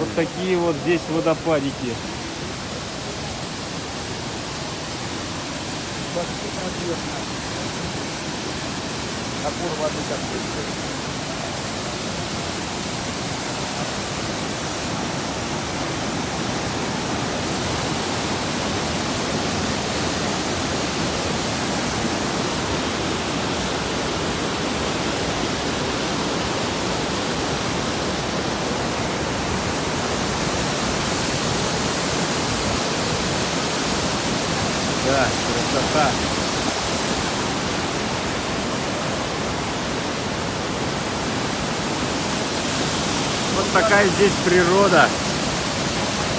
Вот такие вот здесь водопадики. Напор воды такой. Да, красота. Вот такая здесь природа.